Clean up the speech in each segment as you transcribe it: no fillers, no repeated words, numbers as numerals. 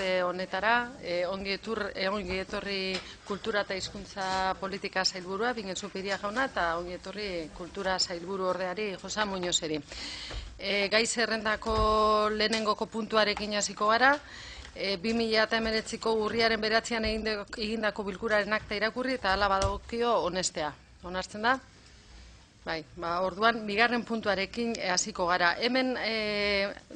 Honetara, ongi etorri kultura eta hizkuntza politika sailburua, Bingen Zupiria jauna, eta ongi etorri kultura sailburu ordeari Josa Muñozeri. Gai zerrendako lehenengoko puntuarekin hasiko gara, 2019ko urriaren 9an egindako bilkuraren akta irakurri eta hala badagokio onestea. Onartzen da? Bai, orduan, bigarren puntuarekin hasiko gara. Hemen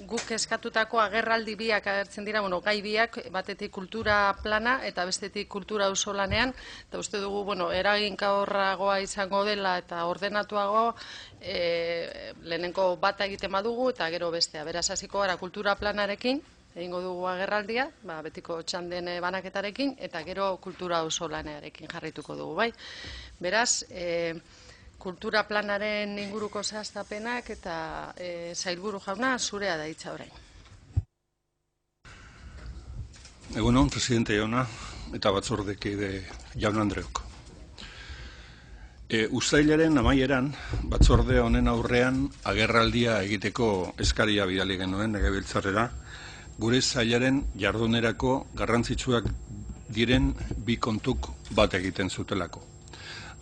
guk eskatutako agerraldi biak agertzen dira, gai biak, batetik kultura plana eta bestetik kultura auzolanean, eta uste dugu, eraginkorragoa izango dela eta ordenatuago, lehenengo bata egiten badugu eta gero bestea. Beraz, hasiko gara kultura planarekin, egingo dugu agerraldia, betiko txanden banaketarekin, eta gero kultura auzolanearekin jarrituko dugu, bai. Beraz, kultura planaren inguruko zehaztapenak eta sailburu jauna zurea da hitza orain. Egunon, presidente jauna eta batzordekide jaun Andreok. Uztailaren amaieran batzorde honen aurrean agerraldia egiteko eskaria bidali genuen legebiltzarrera, gure sailaren jardunerako garrantzitsuak diren bi kontuk bat egiten zutelako.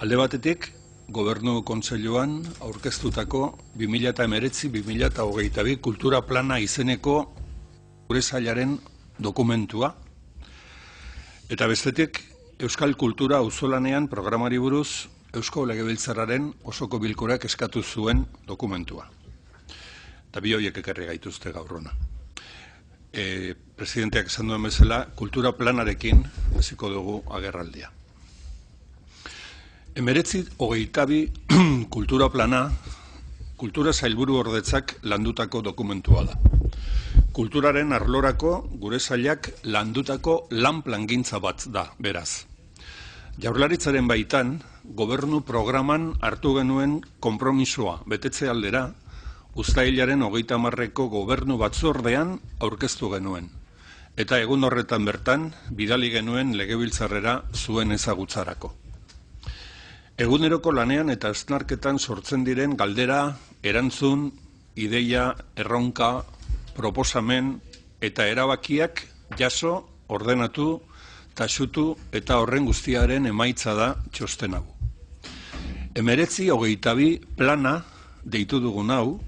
Alde batetik, Gobernu Kontseiluan aurkeztutako 2019-2022 kultura plana izeneko gure sailaren dokumentua, eta bestetik Euskal Kultura Auzolanean programari buruz Eusko Legebiltzarraren osoko bilkurak eskatu zuen dokumentua. Eta bi horiek ekarri gaituzte gaur hona. Presidenteak esan duen bezala, kultura planarekin hasiko dugu agerraldia. 2022 kultura plana, kultura sailburu ordetzak landutako dokumentua da. Kulturaren arlorako gure sailak landutako lan plangintza bat da, beraz. Jaurlaritzaren baitan, gobernu programan hartu genuen konpromisoa betetze aldera, uztailaren 30ko gobernu batzordean aurkeztu genuen. Eta egun horretan bertan, bidali genuen legebiltzarrera zuen ezagutzarako. Eguneroko lanean eta hausnarketan sortzen diren galdera, erantzun, ideia, erronka, proposamen eta erabakiak jaso, ordenatu, taxutu eta horren guztiaren emaitza da txosten hau. 2022 plana deitu dugun hau,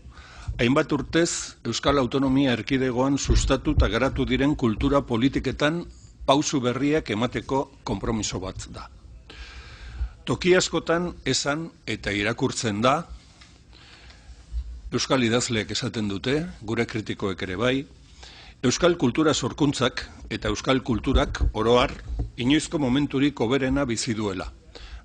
hainbat urtez Euskal Autonomia Erkidegoan sustatu eta garatu diren kultura politiketan pausu berriak emateko konpromiso bat da. Toki askotan esan eta irakurtzen da, Euskal idazleek esaten dute, gure kritikoek ere bai, Euskal kultura sorkuntzak eta Euskal kulturak oroar inoizko momenturik hoberena bizi duela,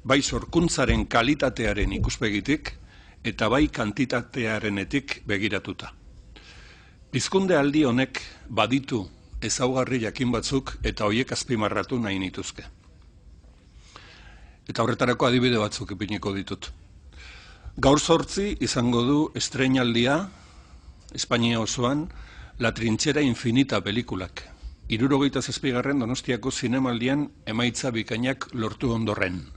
bai sorkuntzaren kalitatearen ikuspegitik eta bai kantitatearenetik begiratuta. Pizkunde aldi honek baditu ezaugarri jakin batzuk eta hoiek azpimarratu nahi nituzke. Eta horretarako adibide batzuk ipiniko ditut. Gaur 8 izango du estreinaldia, Espainia osoan, La Trinchera Infinita pelikulak. 77. Donostiako zinemaldian emaitza bikainak lortu ondoren.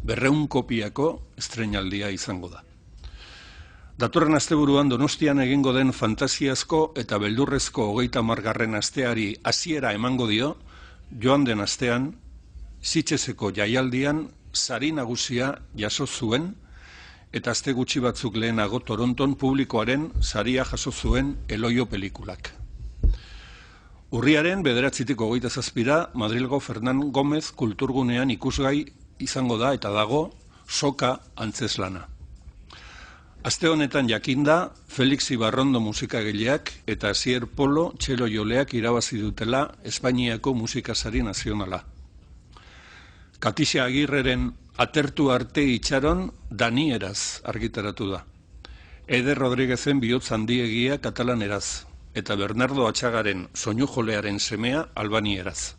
200 kopiako estreinaldia izango da. Datorren asteburuan Donostian egingo den fantasiazko eta beldurrezko 30. asteari hasiera emango dio, joan den astean, Sitgeseko jaialdian sari nagusia jaso zuen eta aste gutxi batzuk lehenago Toronton publikoaren saria jaso zuen Eloio pelikulak. Urriaren 9tik 27 Madrilgo Fernan Gómez kulturgunean ikusgai izango da eta dago soka antzeslana. Aste honetan jakinda Felix Ibarrondo musikagileak eta Asier Polo txelo joleak irabazi dutela Espainiako musikasari nazionala. Katixia Agirreren Atertu arte itxaron danieraz argitaratu da. Eder Rodríguezen bihotz handiegia katalaneraz eta Bernardo Atxagaren soinujolearen semea albanieraz.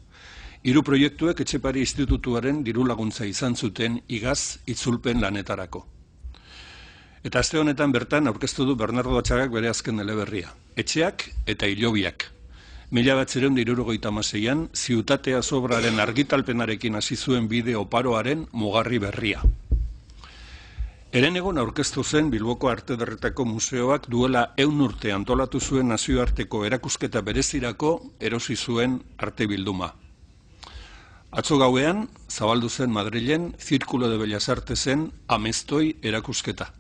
3 proiektuek Etxepare Institutuaren diru laguntza izan zuten igaz itzulpen lanetarako. Eta aste honetan bertan aurkeztu du Bernardo Atxagak bere azken eleberria. Etxeak eta Hilobiak. 1976an Ziutatea Sobraren argitalpenarekin hasi zuen bide oparoaren mugarri berria. Herenegon aurkeztu zen Bilboko Arte Ederretako Museoak duela 100 urte antolatu zuen nazioarteko erakusketa berezirako erosi zuen arte bilduma. Atzo gauean, zabaldu zen Madrilen Círculo de Bellas Artesen Amestoi erakusketa.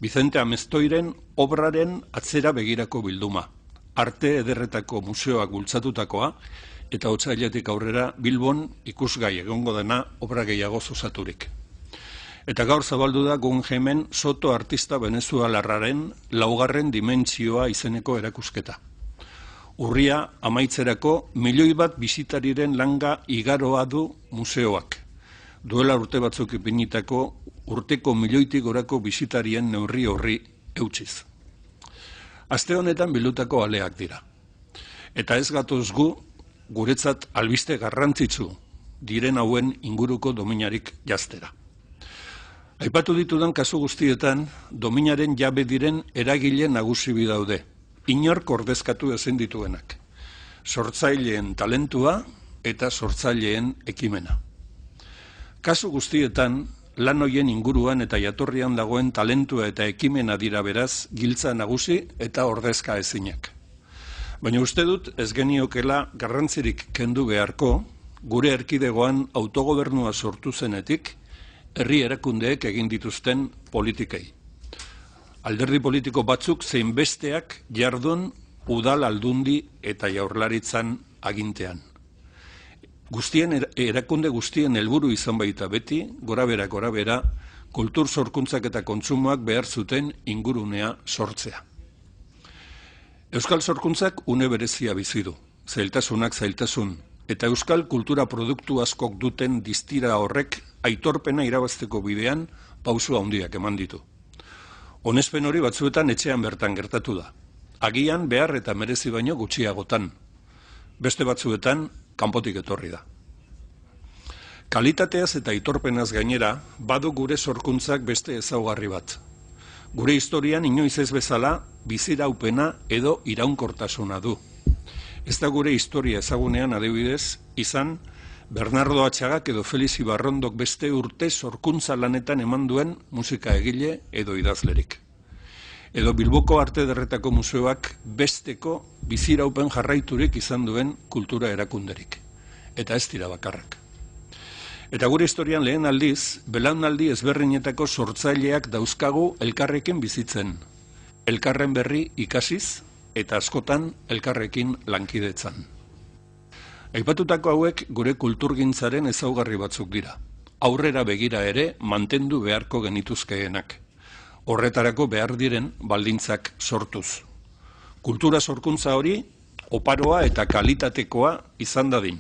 Vicente Amestoiren obraren atzera begirako bilduma. Arte Ederretako Museoak bultzatutakoa eta otsailetik aurrera Bilbon ikusgai egongo dena obra gehiago osaturik. Eta gaur zabaldu da Guggenheimen Soto artista venezuelarraren 4. dimentsioa izeneko erakusketa. Urria amaitzerako 1 milioi bat bisitariren langa igaroa du museoak. Duela urte batzuk ipinitako urteko 1 milioitik gorako bisitarien neurri horri eutsiz. Aste honetan bildutako aleak dira. Eta ez gatoz guretzat albiste garrantzitsu diren hauen inguruko dominarik jaztera. Aipatu ditudan kasu guztietan, dominaren jabe diren eragile nagusi bi daude, inork ordezkatu ezin dituenak. Sortzaileen talentua eta sortzaileen ekimena. Kasu guztietan, lan hoien inguruan eta jatorrian dagoen talentua eta ekimena dira beraz giltza nagusi eta ordezka ezinak. Baina uste dut ez geniokela garrantzirik kendu beharko, gure erkidegoan autogobernua sortu zenetik, herri erakundeek egin dituzten politikei. Alderdi politiko batzuk zein besteak jardun udal aldundi eta jaurlaritzan agintean. Erakunde guztien helburu izan baita beti, gorabera, kultur sorkuntzak eta kontsumoak behar zuten ingurunea sortzea. Euskal sorkuntzak une berezia bizi du, zailtasunak zailtasun, eta euskal kultura produktu askok duten distira horrek aitorpena irabazteko bidean pausu handiak eman ditu. Onespen hori batzuetan etxean bertan gertatu da. Agian behar eta merezi baino gutxiagotan. Beste batzuetan kanpotik etorri da. Kalitateaz eta aitorpenaz gainera, badu gure sorkuntzak beste ezaugarri bat. Gure historian inoiz ez bezala biziraupena edo iraunkortasuna du. Ez da gure historia ezagunean adibidez izan Bernardo Atxagak edo Felix Ibarrondok beste urte sorkuntza lanetan eman duen musika egile edo idazlerik. Edo Bilboko Arte Ederretako Museoak besteko biziraupen jarraiturik izan duen kultura erakunderik. Eta ez dira bakarrak. Eta gure historian lehen aldiz, belaunaldi ezberdinetako sortzaileak dauzkagu elkarrekin bizitzen. Elkarren berri ikasiz eta askotan elkarrekin lankidetzan. Aipatutako hauek gure kulturgintzaren ezaugarri batzuk dira. Aurrera begira ere mantendu beharko genituzkeenak. Horretarako behar diren baldintzak sortuz. Kultura sorkuntza hori oparoa eta kalitatekoa izan dadin.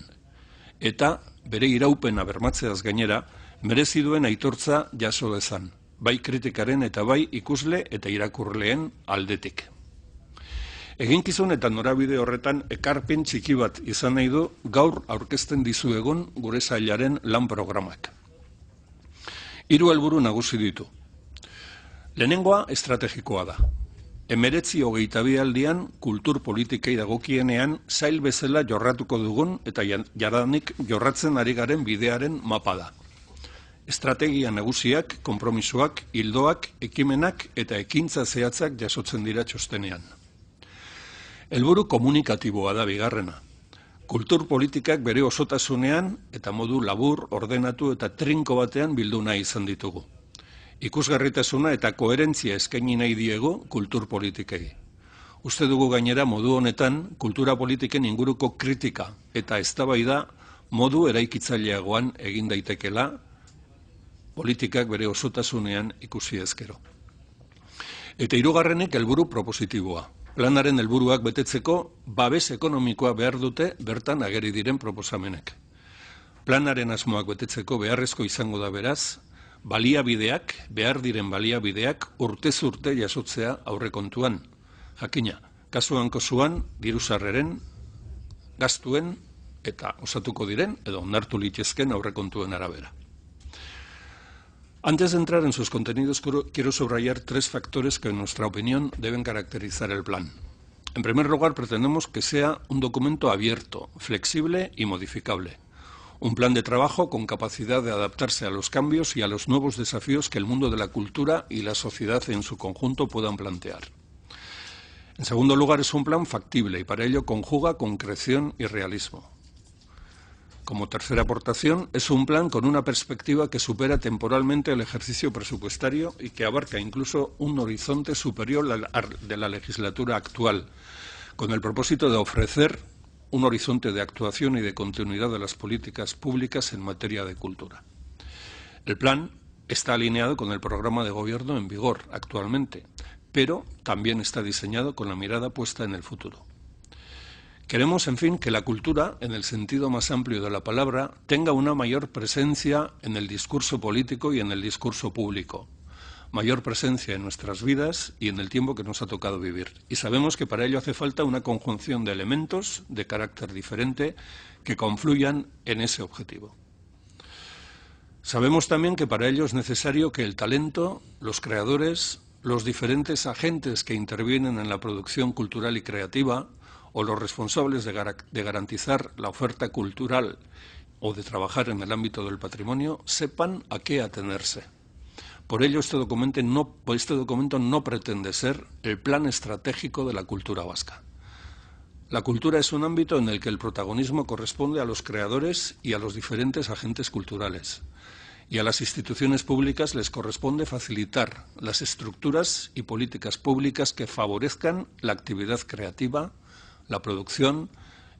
Eta bere iraupena bermatzeaz gainera merezi duen aitortza jaso dezan. Bai kritikaren eta bai ikusle eta irakurleen aldetik. Eginkizun eta norabide horretan ekarpen txiki bat izan nahi du gaur aurkezten dizuegun gure sailaren lan programak. 3 helburu nagusi ditu. Lehenengoa estrategikoa da. 1922 aldian kultur politikei dagokienean sail bezala jorratuko dugun eta jadanik jorratzen ari garen bidearen mapa da. Estrategia nagusiak, konpromisoak, ildoak, ekimenak eta ekintza zehatzak jasotzen dira txostenean. Helburu komunikatiboa da bigarrena. Kultur politikak bere osotasunean eta modu labur, ordenatu eta trinko batean bildu nahi izan ditugu. Ikusgarritasuna eta koherentzia eskaini nahi diegu kultur politikei. Uste dugu gainera modu honetan kultura politiken inguruko kritika eta eztabaida modu eraikitzaileagoan egin daitekela politikak bere osotasunean ikusi ezkero. Eta hirugarrenik helburu propositiboa. Planaren helburuak betetzeko babes ekonomikoa behar dute bertan ageri diren proposamenek. Planaren asmoak betetzeko beharrezko izango da beraz, baliabideak, behar diren baliabideak urtez urte jasotzea aurrekontuan. Jakina, kasuan kosuan, diru-sarreren, gastuen eta osatuko diren edo onartu litezken aurrekontuen arabera. Antes de entrar en sus contenidos, quiero subrayar 3 factores que en nuestra opinión deben caracterizar el plan. En primer lugar, pretendemos que sea un documento abierto, flexible y modificable. Un plan de trabajo con capacidad de adaptarse a los cambios y a los nuevos desafíos que el mundo de la cultura y la sociedad en su conjunto puedan plantear. En segundo lugar, es un plan factible y para ello conjuga concreción y realismo. Como tercera aportación, es un plan con una perspectiva que supera temporalmente el ejercicio presupuestario y que abarca incluso un horizonte superior de la legislatura actual, con el propósito de ofrecer un horizonte de actuación y de continuidad de las políticas públicas en materia de cultura. El plan está alineado con el programa de gobierno en vigor actualmente, pero también está diseñado con la mirada puesta en el futuro. Queremos, en fin, que la cultura, en el sentido más amplio de la palabra, tenga una mayor presencia en el discurso político y en el discurso público, mayor presencia en nuestras vidas y en el tiempo que nos ha tocado vivir. Y sabemos que para ello hace falta una conjunción de elementos de carácter diferente que confluyan en ese objetivo. Sabemos también que para ello es necesario que el talento, los creadores, los diferentes agentes que intervienen en la producción cultural y creativa o los responsables de garantizar la oferta cultural o de trabajar en el ámbito del patrimonio sepan a qué atenerse. Por ello, este documento no pretende ser el plan estratégico de la cultura vasca. La cultura es un ámbito en el que el protagonismo corresponde a los creadores y a los diferentes agentes culturales. Y a las instituciones públicas les corresponde facilitar las estructuras y políticas públicas que favorezcan la actividad creativa, la producción,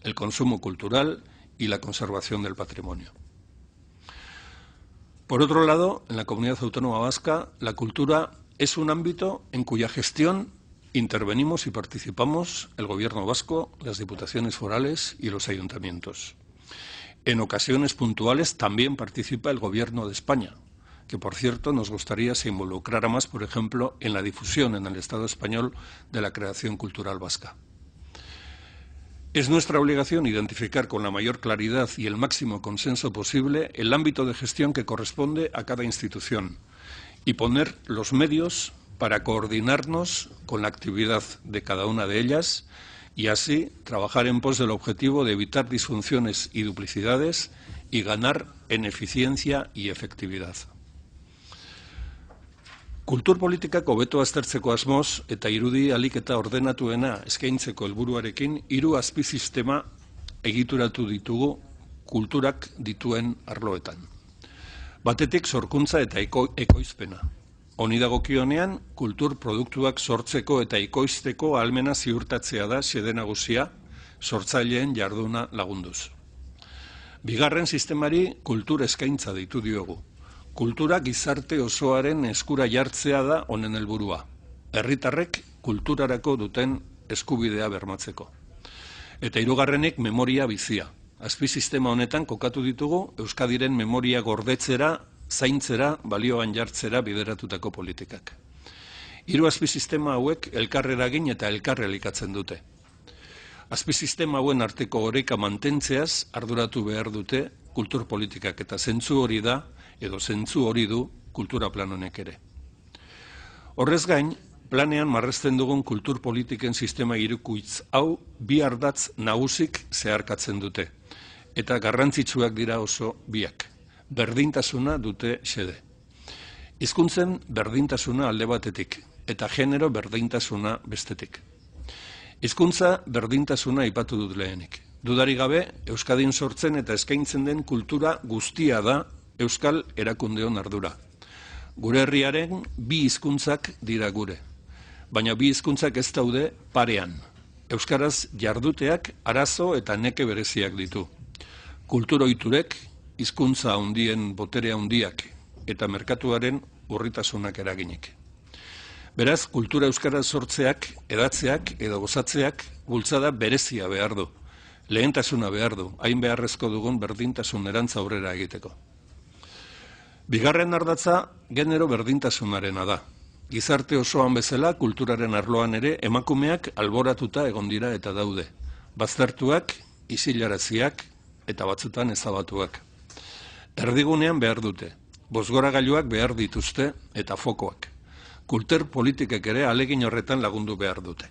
el consumo cultural y la conservación del patrimonio. Por otro lado, en la Comunidad Autónoma Vasca, la cultura es un ámbito en cuya gestión intervenimos y participamos el Gobierno vasco, las diputaciones forales y los ayuntamientos. En ocasiones puntuales también participa el Gobierno de España, que por cierto nos gustaría se involucrara más, por ejemplo, en la difusión en el Estado español de la creación cultural vasca. Es nuestra obligación identificar con la mayor claridad y el máximo consenso posible el ámbito de gestión que corresponde a cada institución y poner los medios para coordinarnos con la actividad de cada una de ellas y así trabajar en pos del objetivo de evitar disfunciones y duplicidades y ganar eficiencia y efectividad. Kulturpolitikak hobeto aztertzeko asmoz eta irudi ahalik eta ordenatuena eskaintzeko helburuarekin 3 azpisistema egituratu ditugu kulturak dituen arloetan. Batetik sorkuntza eta ekoizpena. Honi dagokionean, kultur produktuak sortzeko eta ekoizteko ahalmena ziurtatzea da xede nagusia sortzaileen jarduna lagunduz. Bigarren sistemari kultur eskaintza deitu diogu. Kultura gizarte osoaren eskura jartzea da honen helburua. Herritarrek kulturarako duten eskubidea bermatzeko. Eta hirugarrenik memoria bizia. Azpisistema honetan kokatu ditugu Euskadiren memoria gordetzera, zaintzera, balioan jartzera bideratutako politikak. 3 azpisistema hauek elkarreragin eta elkarrelikatzen dute. Azpisistema hauen arteko oreka mantentzeaz arduratu behar dute kultur politikak eta zentzu hori da edo zentzu hori du kultura plan honek ere. Horrez gain, planean marresten dugun kultur politiken sistema hirukoitz hau 2 ardatz nagusik zeharkatzen dute, eta garrantzitsuak dira oso biak. Berdintasuna dute xede. Hizkuntzen berdintasuna alde batetik, eta genero berdintasuna bestetik. Hizkuntza berdintasuna aipatu dut lehenik. Dudarik gabe, Euskadin sortzen eta eskaintzen den kultura guztia da Euskal erakundeon ardura. Gure herriaren 2 hizkuntzak dira gure. Baina 2 hizkuntzak ez daude parean. Euskaraz jarduteak arazo eta neke bereziak ditu. Kulturoiturek, hizkuntza handien botere handiak eta merkatuaren urritasunak eraginik. Beraz, kultura euskaraz sortzeak, edatzeak edo gozatzeak bultzada berezia behar du. Lehentasuna behar du, hain beharrezko dugun berdintasunerantz aurrera egiteko. Bigarren ardatza genero berdintasunarena da. Gizarte osoan bezala kulturaren arloan ere emakumeak alboratuta egon dira eta daude. Baztertuak, isilaraziak eta batzutan ezabatuak. Erdigunean behar dute, bozgoragailuak behar dituzte eta fokoak. Kultur politikek ere ahalegin horretan lagundu behar dute.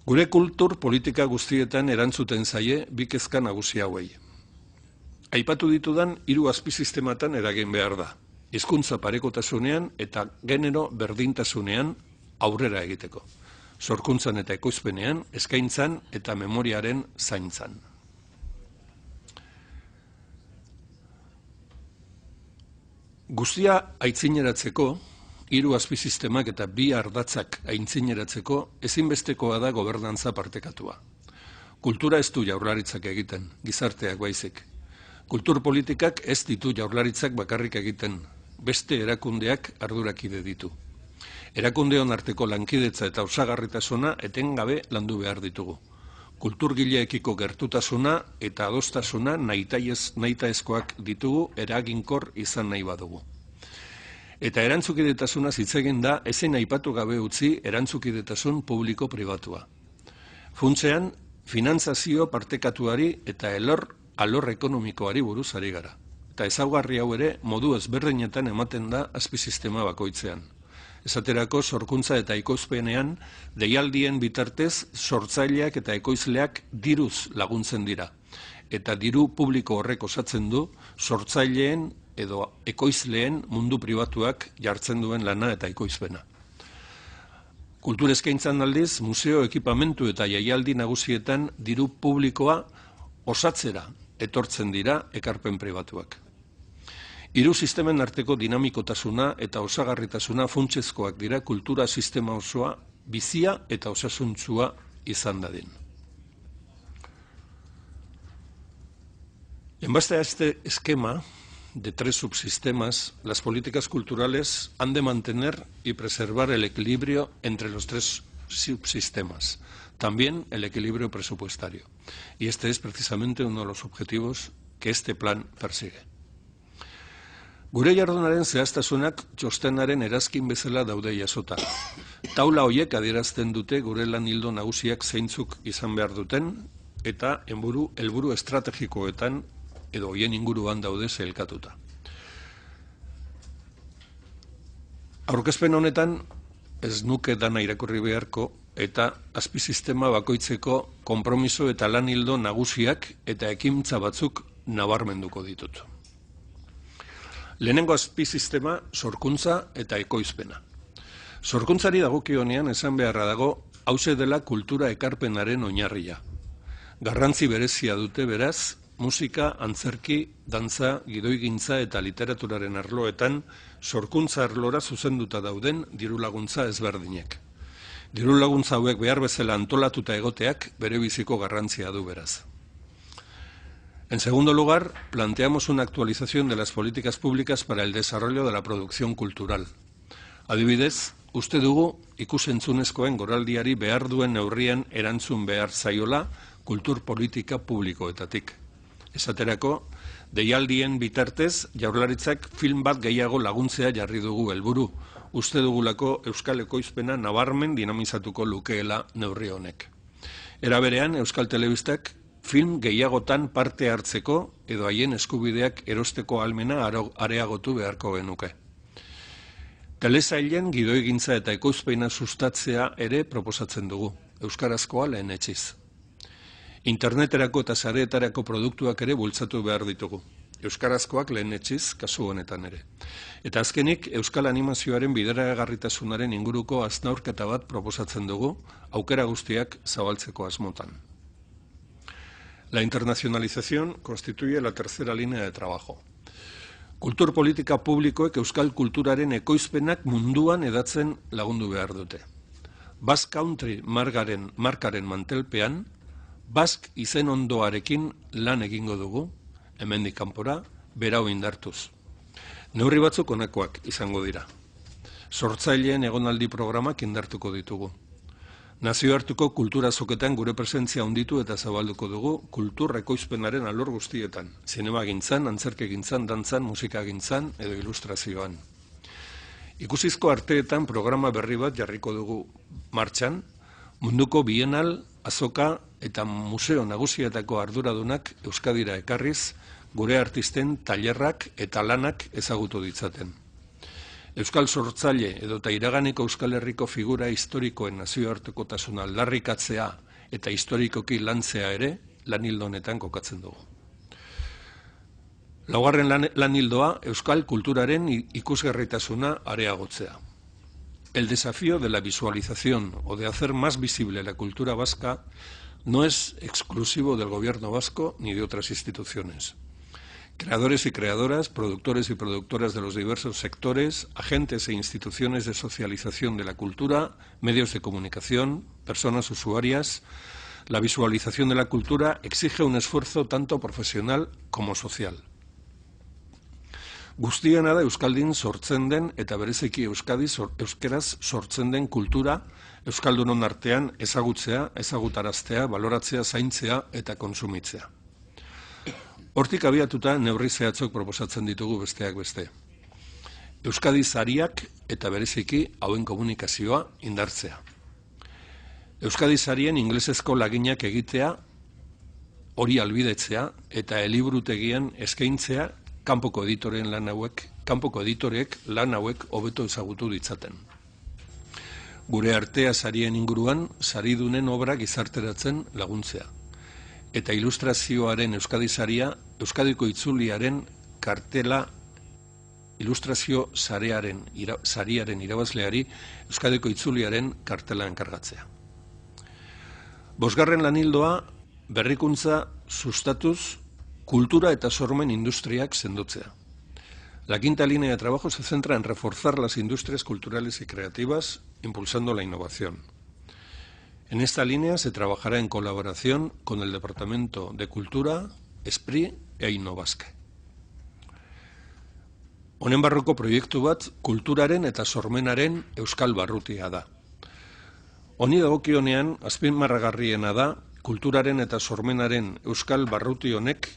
Gure kultur politika guztietan erantzuten zaie 2 kezka nagusi hauei. Aipatu ditudan 3 azpisistematan eragin behar da. Hizkuntza parekotasunean eta genero berdintasunean aurrera egiteko. Sorkuntzan eta ekoizpenean, eskaintzan eta memoriaren zaintzan. Guztia aitzineratzeko, 3 azpisistemak eta 2 ardatzak aitzineratzeko ezinbestekoa da gobernantza partekatua. Kultura ez du jaurlaritzak egiten, gizarteak baizik. Kultur politikak ez ditu jaurlaritzak bakarrik egiten, beste erakundeak ardurakide ditu. Erakundeon arteko lankidetza eta osagarritasuna etengabe landu behar ditugu. Kulturgileekiko gertutasuna eta adostasuna nahitaezkoak ditugu eraginkor izan nahi badugu. Eta erantzukidetasunaz hitz egin da ezin aipatu gabe utzi erantzukidetasun publiko-pribatua. Funtsean, finantzazio partekatuari eta alor ekonomikoari buruz ari gara. Eta ezaugarri hau ere modu ezberdinetan ematen da azpisistema bakoitzean. Esaterako sorkuntza eta ekoizpenean deialdien bitartez sortzaileak eta ekoizleak diruz laguntzen dira. Eta diru publiko horrek osatzen du sortzaileen edo ekoizleen mundu pribatuak jartzen duen lana eta ekoizpena. Kultur eskaintzan aldiz, museo, ekipamentu eta jaialdi nagusietan diru publikoa osatzera etortzen dira ekarpen pribatuak. 3 sistemen arteko dinamikotasuna eta osagarritasuna funtsezkoak dira kultura sistema osoa bizia eta osasuntsua izan dadin. En base a este esquema de 3 subsistemas, las políticas culturales han de mantener y preservar el equilibrio entre los 3 subsistemas, también el equilibrio presupuestario. Y este es precisamente uno de los objetivos que este plan persigue. Gure jardunaren zehaztasunak txostenaren erazkin bezala daude jasota. Taula horiek adierazten dute gure lan ildo nagusiak zeintzuk izan behar duten eta helburu estrategikoetan edo hoien inguruan daude sailkatuta. Aurkezpen honetan ez nuke dana irakurri beharko eta azpisistema bakoitzeko konpromiso eta lan ildo nagusiak eta ekintza batzuk nabarmenduko ditut. Lehenengo azpisistema sorkuntza eta ekoizpena. Sorkuntzari dagokionean esan beharra dago hauxe dela kultura ekarpenaren oinarria. Garrantzi berezia dute beraz, musika, antzerki, dantza, gidoigintza eta literaturaren arloetan sorkuntza arlora zuzenduta dauden dirulaguntza ezberdinek. Dirulaguntza hauek behar bezala antolatuta egoteak bere biziko garrantzia du beraz. En segundo lugar, planteamos una actualización de las políticas públicas para el desarrollo de la producción cultural. Adibidez, uste dugu ikus-entzunezkoen goraldiari behar duen neurrian erantzun behar zaiola kultur politika publikoetatik. Esaterako, deialdien bitartez, jaurlaritzak film bat gehiago laguntzea jarri dugu helburu. Uste dugulako euskal ekoizpena nabarmen dinamizatuko lukeela neurri honek. Era berean, Euskal Telebistak film gehiagotan parte hartzeko edo haien eskubideak erosteko ahalmena areagotu beharko genuke. Telesailen gidoigintza eta ekoizpena sustatzea ere proposatzen dugu, euskarazkoa lehenetsiz. Interneterako eta sareetarako produktuak ere bultzatu behar ditugu, euskarazkoak lehenetsiz kasu honetan ere. Eta azkenik, euskal animazioaren bideragarritasunaren inguruko hausnarketa bat proposatzen dugu, aukera guztiak zabaltzeko asmotan. La internacionalización constituye la tercera línea de trabajo. Kultur politika publikoek euskal kulturaren ekoizpenak munduan edatzen lagundu behar dute. Basque Country markaren mantelpean, Basque izen ondoarekin lan egingo dugu, hemendik kanpora, berau indartuz. Neurri batzuk honakoak izango dira. Sortzaileen egonaldi programak indartuko ditugu. Nazioartuko kultura azoketan gure presentzia handitu eta zabalduko dugu kultur ekoizpenaren alor guztietan, zinemagintzan, antzerkegintzan, dantzan, musikagintzan edo ilustrazioan. Ikusizko arteetan programa berri bat jarriko dugu martxan, munduko bienal, azoka eta museo nagusietako arduradunak Euskadira ekarriz, gure artisten tailerrak eta lanak ezagutu ditzaten. Euskal sortzaile edota iraganeko Euskal Herriko figura historikoen nazioartekotasuna aldarrikatzea eta historikoki lantzea ere lan ildo honetan kokatzen dugu. Laugarren lan ildoa euskal kulturaren ikusgarritasuna areagotzea. El desafío de la visualización o de hacer más visible la cultura vasca no es exclusivo del gobierno vasco ni de otras instituciones. Creadores y creadoras, productores y productoras de los diversos sectores, agentes e instituciones de socialización de la cultura, medios de comunicación, personas usuarias, la visualización de la cultura exige un esfuerzo tanto profesional como social. Guztiena da euskaldin sortzen den eta bereziki euskeraz sortzen den kultura euskaldunon artean ezagutzea, ezagutaraztea, baloratzea, zaintzea eta kontsumitzea. Hortik abiatuta neurri zehatzok proposatzen ditugu besteak beste. Euskadi sariak eta bereziki hauen komunikazioa indartzea. Euskadi sarien inglesezko laginak egitea, hori albidetzea eta eliburutegian eskaintzea kanpoko editoreek lan hauek hobeto ezagutu ditzaten. Gure artea sarien inguruan saridunen obra gizarteratzen laguntzea. Eta ilustrazioaren Euskadi saria, Euskadiko itzuliaren kartela ilustrazio sariaren irabazleari Euskadiko itzuliaren kartela enkargatzea. Bosgarren lanildoa berrikuntza sustatuz kultura eta sormen industriak sendotzea. La quinta línea de trabajo se centra en reforzar las industrias culturales y creativas, impulsando la innovación. En esta línea se trabajará en colaboración con el Departamento de Cultura, Esprit e Innovaske. Honen barruko proiektu bat kulturaren eta sormenaren euskal barrutia da. Honi dagokionean azpimarragarriena da kulturaren eta sormenaren euskal barruti honek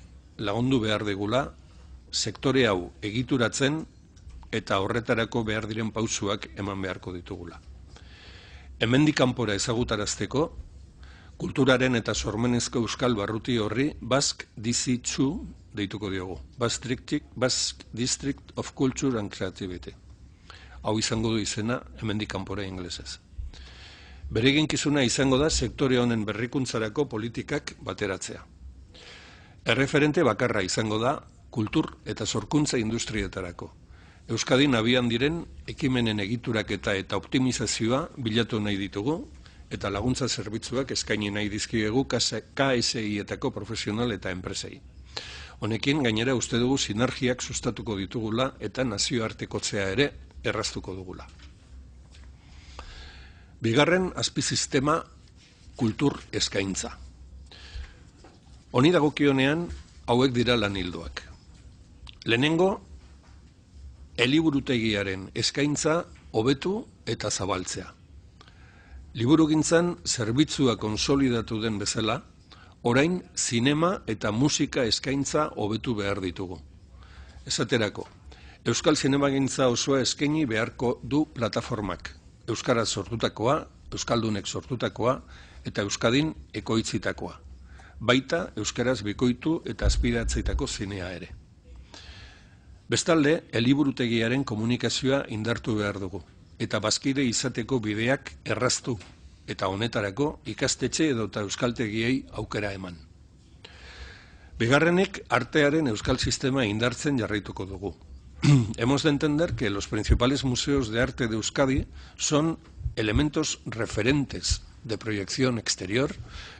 lagundu behar digula sektore hau egituratzen eta horretarako behar diren pausuak eman beharko ditugula. Hemendik kanpora ezagutarazteko, kulturaren eta sormenezko euskal barruti horri Basque DC2 deituko diogu. Basque District of Culture and Creativity. Hau izango du izena hemendik kanpora ingelesez. Bere eginkizuna izango da sektore honen berrikuntzarako politikak bateratzea. Erreferente bakarra izango da kultur eta sorkuntza industrietarako. Euskadin abian diren ekimenen egituraketa eta optimizazioa bilatu nahi ditugu eta laguntza zerbitzuak eskaini nahi dizkiegu KSI-etako profesional eta enpresei. Honekin gainera uste dugu sinergiak sustatuko ditugula eta nazioartekotzea ere erraztuko dugula. Bigarren azpisistema kultur eskaintza. Honi dagokionean hauek dira lanildoak. Lehenengo, eliburutegiaren eskaintza hobetu eta zabaltzea. Liburugintzan zerbitzua konsolidatu den bezala, orain zinema eta musika eskaintza hobetu behar ditugu. Esaterako, euskal zinemagintza osoa eskaini beharko du plataformak. Euskaraz sortutakoa, euskaldunek sortutakoa eta Euskadin ekoitzitakoa. Baita euskaraz bikoitu eta azpidatzeitako zinea ere. Bestalde, eliburutegiaren komunikazioa indartu behar dugu, eta bazkide izateko bideak erraztu, eta honetarako ikastetxe edota euskaltegiei aukera eman. Bigarrenik, artearen euskal sistema indartzen jarraituko dugu. Hemos de entender que los principales museos de arte de Euskadi son elementos referentes de proyección exterior,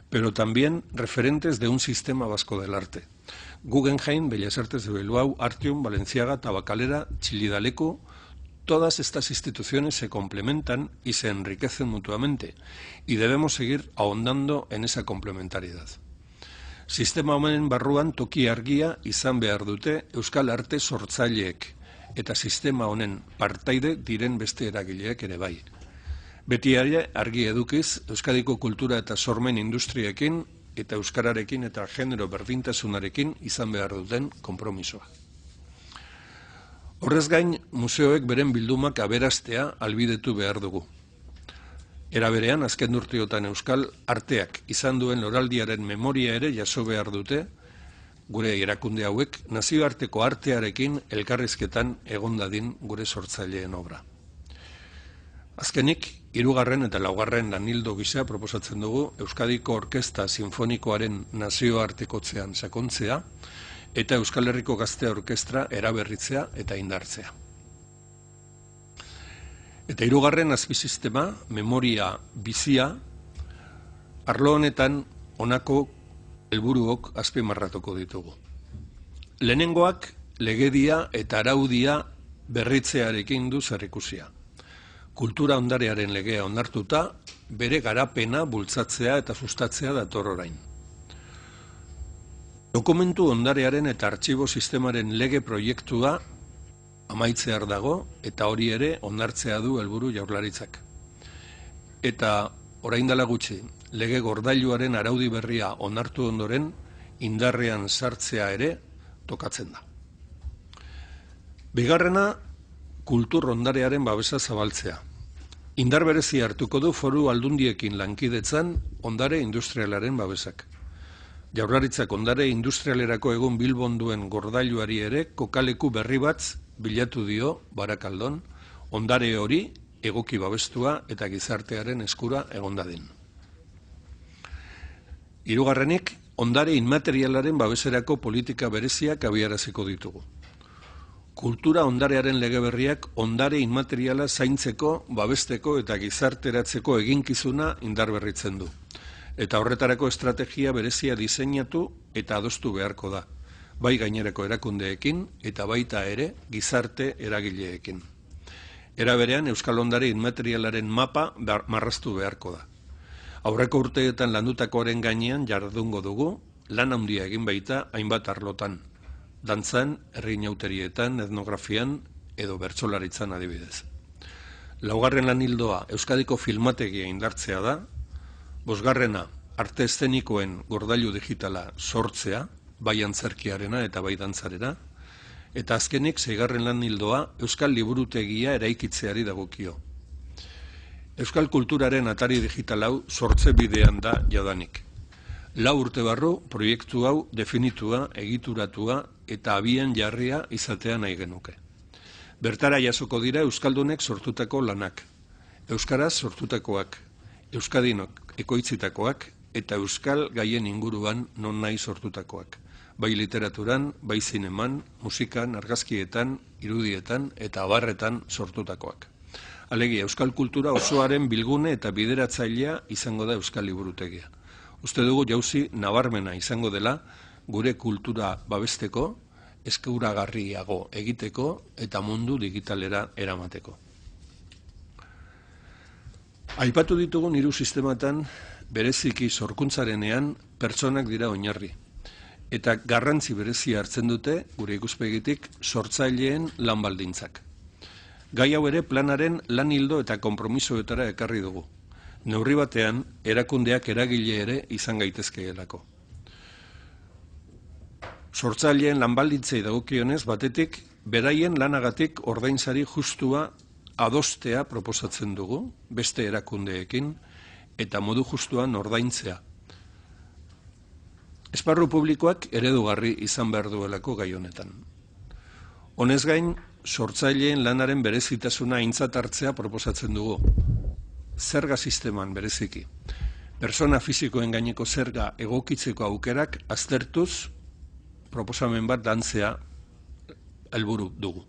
pero también referentes de un sistema vasco del arte. Guggenheim, Bellas Artes de Bilbao, Artium, Balenciaga, Tabacalera, Chillida-Leku, todas estas instituciones se complementan y se enriquecen mutuamente, y debemos seguir ahondando en esa complementariedad. Sistema honen barruan toki argia izan behar dute euskal arte sortzaileek, eta sistema honen partaide diren beste eragileak ere bai. Beti ere argi edukiz Euskadiko kultura eta sormen industriekin eta euskararekin eta genero berdintasunarekin izan behar duten konpromisoa. Horrez gain, museoek beren bildumak aberastea albidetu behar dugu. Era berean, azken urteotan euskal arteak izan duen loraldiaren memoria ere jaso behar dute, gure erakunde hauek nazioarteko artearekin elkarrizketan egon dadin gure sortzaileen obra. Azkenik, 3. eta 4. lanildo gisa proposatzen dugu Euskadiko Orkesta Sinfonikoaren nazioartekotzean sakontzea eta Euskal Herriko Gaztea Orkestra eraberritzea eta indartzea. Eta hirugarren azpisistema, memoria bizia, arlo honetan honako helburuok azpimarratuko ditugu. Lehenengoak legedia eta araudia berritzearekin du zerikusia. Kultura ondarearen legea onartuta, bere garapena bultzatzea eta sustatzea dator orain. Dokumentu ondarearen eta artxibo sistemaren lege proiektua amaitzear dago eta hori ere onartzea du helburu Jaurlaritzak. Eta orain dela gutxi, lege gordailuaren araudi berria onartu ondoren indarrean sartzea ere tokatzen da. Bigarrena, kultur ondarearen babesa zabaltzea. Indar berezi hartuko du foru aldundiekin lankidetzan ondare industrialaren babesak. Jaurlaritzak ondare industrialerako egun Bilbon duen gordailuari ere kokaleku berri bat bilatu dio Barakaldon, ondare hori egoki babestua eta gizartearen eskura egon dadin. Hirugarrenik, ondare inmaterialaren babeserako politika bereziak abiaraziko ditugu. Kultura ondarearen lege berriak ondare inmateriala zaintzeko, babesteko eta gizarteratzeko eginkizuna indarberritzen du. Eta horretarako estrategia berezia diseinatu eta adostu beharko da, bai gainerako erakundeekin eta baita ere gizarte eragileekin. Era berean, Euskal Ondare inmaterialaren mapa marraztu beharko da. Aurreko urteetan landutakoaren gainean jardungo dugu, lan handia egin baita hainbat arlotan. Dantzan, herri inauterietan, etnografian edo bertsolaritzan adibidez. Laugarren lan ildoa Euskadiko filmategia indartzea da, bosgarrena arte eszenikoen gordailu digitala sortzea, bai antzerkiarena eta bai dantzarena, eta azkenik seigarren lan ildoa Euskal Liburutegia eraikitzeari dagokio. Euskal kulturaren atari digital hau sortze bidean da jadanik. 4 urte barru proiektu hau definitua, egituratua eta abian jarria izatea nahi genuke. Bertara jasoko dira Euskaldunek sortutako lanak, Euskaraz sortutakoak, Euskadinok ekoitzitakoak eta Euskal gaien inguruan non nahi sortutakoak, bai literaturan, bai zineman, musikan, argazkietan, irudietan eta abarretan sortutakoak. Alegia, Euskal kultura osoaren bilgune eta bideratzailea izango da Euskal Liburutegia. Uste dugu jauzi nabarmena izango dela gure kultura babesteko, eskuragarriago egiteko eta mundu digitalera eramateko. Aipatu ditugun 3 sistematan bereziki sorkuntzarenean pertsonak dira oinarri. Eta garrantzi berezia hartzen dute gure ikuspegitik sortzaileen lan baldintzak. Gai hau ere planaren lan ildo eta konpromisoetara ekarri dugu. Neurri batean, erakundeak eragile ere izan gaitezkeelako. Sortzaileen lanbaldintzei dagokionez batetik, beraien lanagatik ordainsari justua adostea proposatzen dugu, beste erakundeekin, eta modu justuan ordaintzea. Esparru publikoak eredugarri izan behar duelako gai honetan. Honez gain, sortzaileen lanaren berezitasuna aintzat hartzea proposatzen dugu. Zerga sisteman bereziki. Persona fisikoen gaineko zerga egokitzeko aukerak aztertuz proposamen bat dantzea helburu dugu.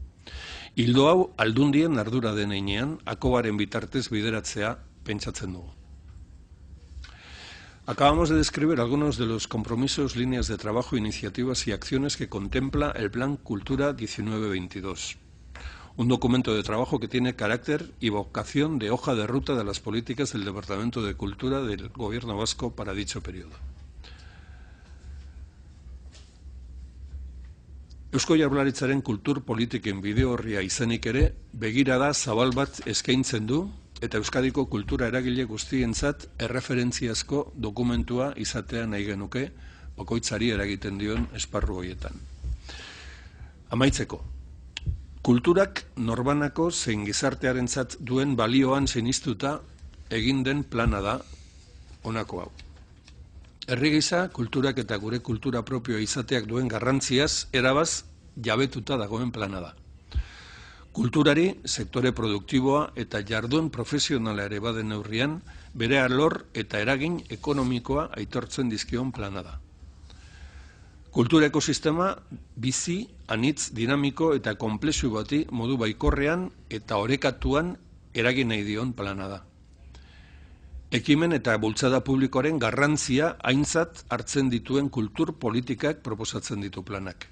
Ildo hau aldundien ardura deneinean akobaren bitartez bideratzea pentsatzen dugu. Acabamos de describir algunos de los compromisos, líneas de trabajo, iniciativas y acciones que contempla el Plan Cultura 1922. Un documento de trabajo que tiene carácter y vocación de hoja de ruta de las políticas del Departamento de Cultura del Gobierno vasco para dicho periodo. Eusko Jaurlaritzaren kultur politiken bideo horria izanik ere, begirada zabal bat eskaintzen du eta Euskadiko kultura eragile guztientzat erreferentziazko dokumentua izatea nahi genuke bakoitzari eragiten dion esparru horietan. Amaitzeko, kulturak norbanako zein gizartearentzat duen balioan sinistuta egin den plana da honako hau. Herri gisa, kulturak eta gure kultura propioa izateak duen garrantziaz erabaz jabetuta dagoen plana da. Kulturari, sektore produktiboa eta jardun profesionala ere baden neurrian, bere alor eta eragin ekonomikoa aitortzen dizkion plana da. Kultura ekosistema bizi, anitz, dinamiko eta konplexu bati modu baikorrean eta orekatuan eragin nahi dion plana da. Ekimen eta bultzada publikoaren garrantzia aintzat hartzen dituen kultur politikak proposatzen ditu planak.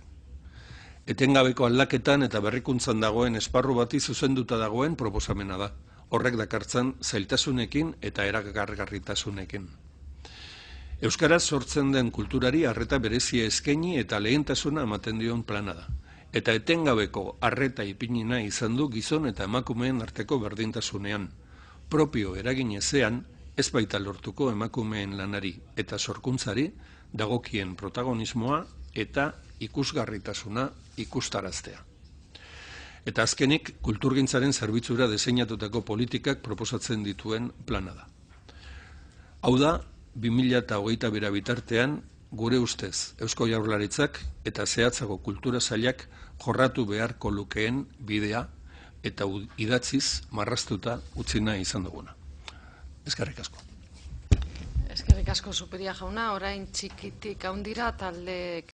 Etengabeko aldaketan eta berrikuntzan dagoen esparru bati zuzenduta dagoen proposamena da. Horrek dakartzan zailtasunekin eta erakargarritasunekin. Euskaraz sortzen den kulturari arreta berezia eskaini eta lehentasuna ematen dion plana da. Eta etengabeko arreta ipinina izan du gizon eta emakumeen arteko berdintasunean. Propio eragin ezean, ez baita lortuko emakumeen lanari eta sorkuntzari dagokien protagonismoa eta ikusgarritasuna ikustaraztea. Eta azkenik, kulturgintzaren zerbitzura diseinatutako politikak proposatzen dituen plana da. Hau da, 2022 bitartean, gure ustez, Eusko Jaurlaritzak eta zehatzago kultura sailak jorratu beharko lukeen bidea eta idatziz marraztuta utzi nahi izan duguna. Eskerrik asko. Eskerrik asko, Zupiria jauna, orain txikitik handira taldeek